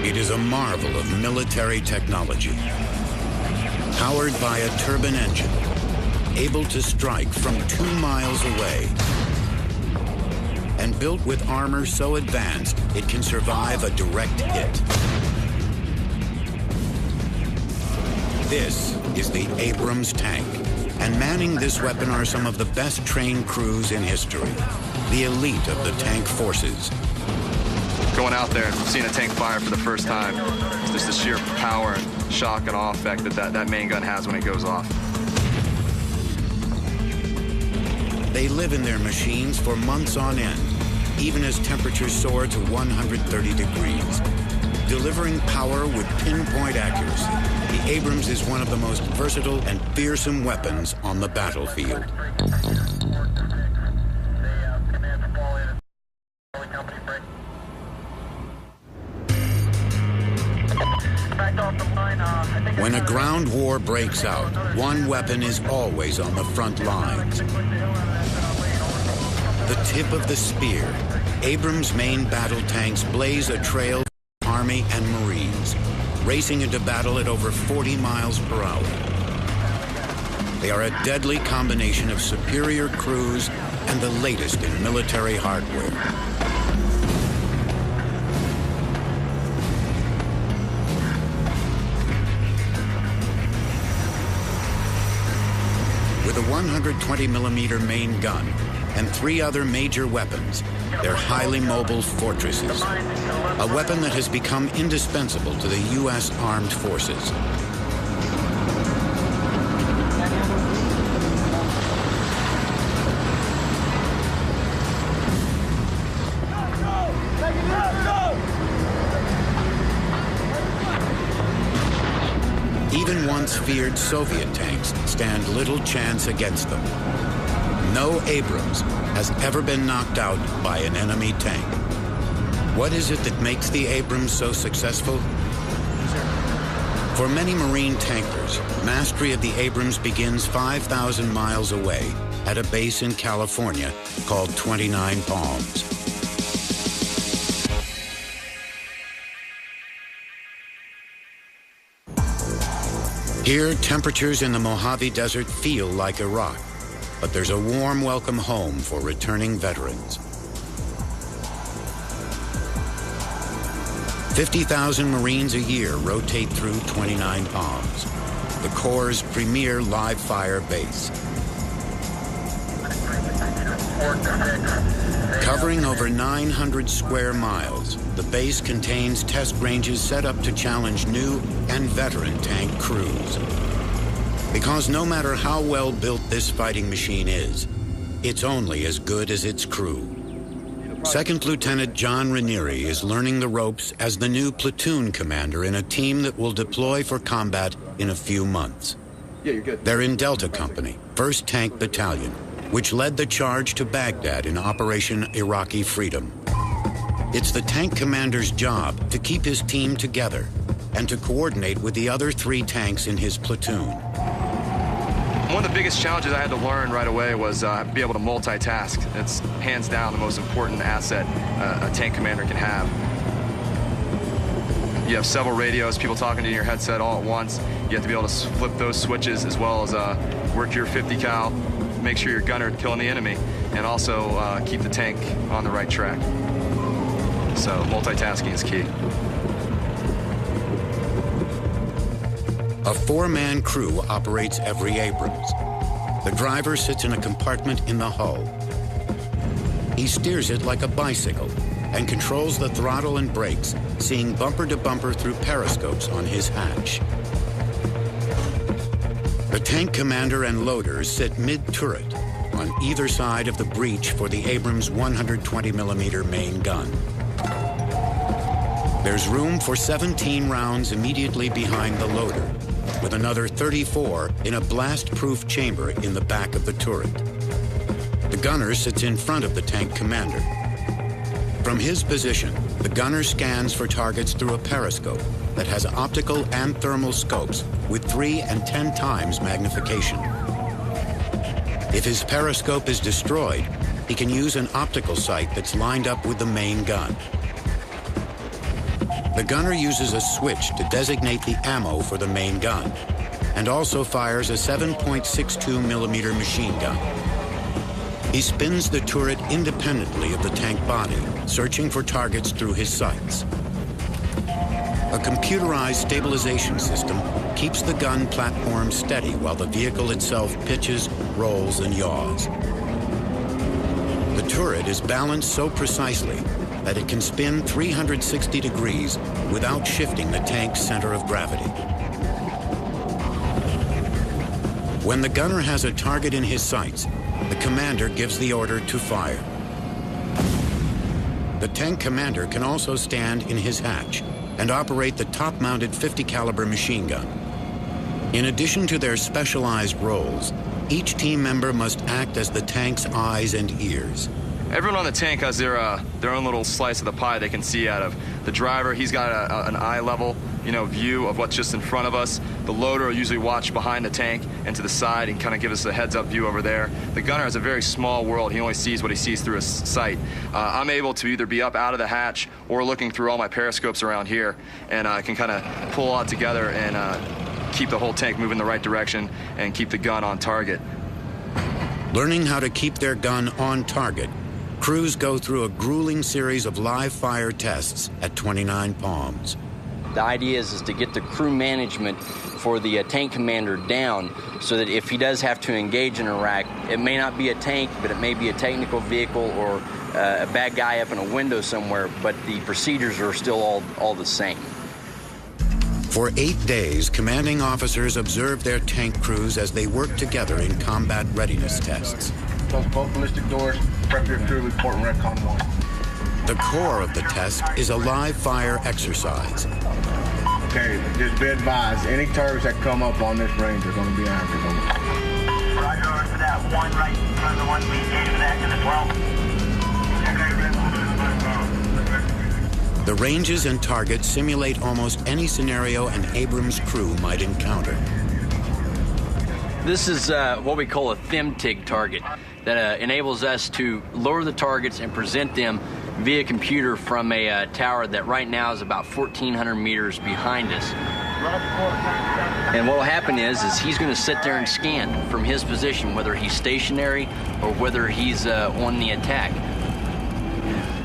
It is a marvel of military technology. Powered by a turbine engine, able to strike from 2 miles away, and built with armor so advanced it can survive a direct hit. This is the Abrams tank, and manning this weapon are some of the best trained crews in history, the elite of the tank forces. Going out there and seeing a tank fire for the first time, it's just the sheer power and shock and awe effect that main gun has when it goes off. They live in their machines for months on end, even as temperatures soar to 130 degrees. Delivering power with pinpoint accuracy, the Abrams is one of the most versatile and fearsome weapons on the battlefield. When a ground war breaks out, one weapon is always on the front lines. The tip of the spear, Abrams' main battle tanks blaze a trail for Army and Marines, racing into battle at over 40 miles per hour. They are a deadly combination of superior crews and the latest in military hardware. With a 120mm main gun and 3 other major weapons, they're highly mobile fortresses, a weapon that has become indispensable to the U.S. Armed Forces. Even once feared Soviet tanks stand little chance against them. No Abrams has ever been knocked out by an enemy tank. What is it that makes the Abrams so successful? For many Marine tankers, mastery of the Abrams begins 5,000 miles away at a base in California called 29 Palms. Here, temperatures in the Mojave Desert feel like Iraq, but there's a warm welcome home for returning veterans. 50,000 Marines a year rotate through 29 Palms, the Corps' premier live-fire base. Covering over 900 square miles, the base contains test ranges set up to challenge new and veteran tank crews. Because no matter how well built this fighting machine is, it's only as good as its crew. Second Lieutenant John Ranieri is learning the ropes as the new platoon commander in a team that will deploy for combat in a few months. Yeah, you're good. They're in Delta Company, 1st Tank Battalion, which led the charge to Baghdad in Operation Iraqi Freedom. It's the tank commander's job to keep his team together and to coordinate with the other 3 tanks in his platoon. One of the biggest challenges I had to learn right away was be able to multitask. It's hands down the most important asset a tank commander can have. You have several radios, people talking to your headset all at once. You have to be able to flip those switches as well as work your 50 cal, make sure your gunner killing the enemy, and also keep the tank on the right track. So multitasking is key. A 4-man crew operates every Abrams. The driver sits in a compartment in the hull. He steers it like a bicycle and controls the throttle and brakes, seeing bumper to bumper through periscopes on his hatch. The tank commander and loaders sit mid-turret on either side of the breech for the Abrams 120mm main gun. There's room for 17 rounds immediately behind the loader, with another 34 in a blast-proof chamber in the back of the turret. The gunner sits in front of the tank commander. From his position, the gunner scans for targets through a periscope that has optical and thermal scopes with 3 and 10 times magnification. If his periscope is destroyed, he can use an optical sight that's lined up with the main gun. The gunner uses a switch to designate the ammo for the main gun, and also fires a 7.62 millimeter machine gun. He spins the turret independently of the tank body, searching for targets through his sights. A computerized stabilization system keeps the gun platform steady while the vehicle itself pitches, rolls, and yaws. The turret is balanced so precisely that it can spin 360 degrees without shifting the tank's center of gravity. When the gunner has a target in his sights, the commander gives the order to fire. The tank commander can also stand in his hatch and operate the top-mounted 50 caliber machine gun. In addition to their specialized roles, each team member must act as the tank's eyes and ears. Everyone on the tank has their own little slice of the pie they can see out of. The driver, he's got an eye level, view of what's just in front of us. The loader will usually watch behind the tank and to the side and kind of give us a heads-up view over there. The gunner has a very small world. He only sees what he sees through his sight. I'm able to either be up out of the hatch or looking through all my periscopes around here, and I can kind of pull all together and keep the whole tank moving in the right direction and keep the gun on target. Learning how to keep their gun on target, crews go through a grueling series of live fire tests at 29 Palms. The idea is to get the crew management for the tank commander down so that if he does have to engage in Iraq, it may not be a tank, but it may be a technical vehicle or a bad guy up in a window somewhere, but the procedures are still all the same. For 8 days, commanding officers observe their tank crews as they work together in combat readiness tests. Close both ballistic doors, prep your crew, report and recon 1. The core of the test is a live fire exercise. Okay, just be advised, any targets that come up on this range are going to be active. Roger, over for that one right in front of the one we engaged with active as well. The ranges and targets simulate almost any scenario an Abrams crew might encounter. This is what we call a THEMTIG target that enables us to lower the targets and present them via computer from a tower that right now is about 1,400 meters behind us. And what will happen is he's going to sit there and scan from his position, whether he's stationary or whether he's on the attack.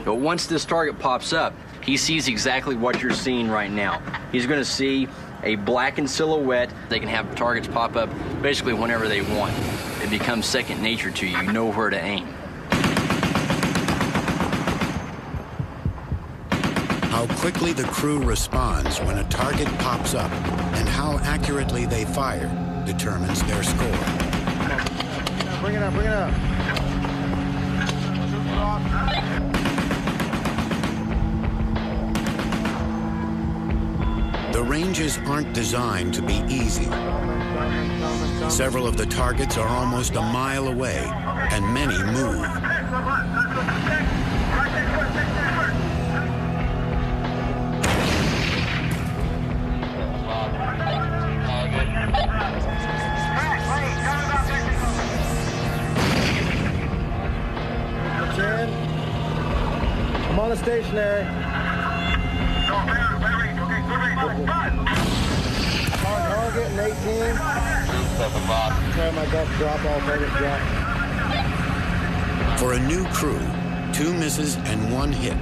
But once this target pops up, he sees exactly what you're seeing right now. He's going to see a blackened silhouette. They can have targets pop up basically whenever they want. It becomes second nature to you. You know where to aim. How quickly the crew responds when a target pops up and how accurately they fire determines their score. Bring it up, bring it up. The ranges aren't designed to be easy. Several of the targets are almost a mile away, and many move. I'm on the stationary. On target in 18. Try my best to drop all targets drop. For a new crew, 2 misses and 1 hit,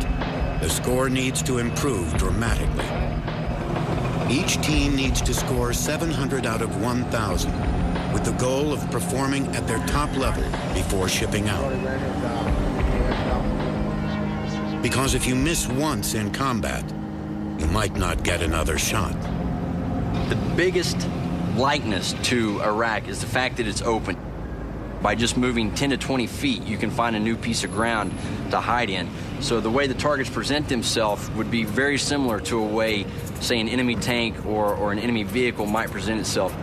the score needs to improve dramatically. Each team needs to score 700 out of 1,000, with the goal of performing at their top level before shipping out. Because if you miss once in combat, you might not get another shot. The biggest likeness to Iraq is the fact that it's open. By just moving 10 to 20 feet, you can find a new piece of ground to hide in. So the way the targets present themselves would be very similar to a way, say, an enemy tank or an enemy vehicle might present itself.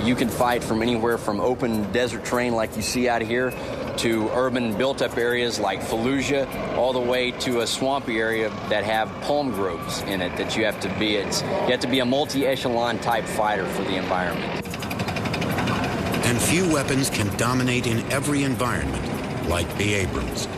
You can fight from anywhere from open desert terrain like you see out here to urban built-up areas like Fallujah, all the way to a swampy area that have palm groves in it that you have to be. You have to be a multi-echelon type fighter for the environment. And few weapons can dominate in every environment like the Abrams.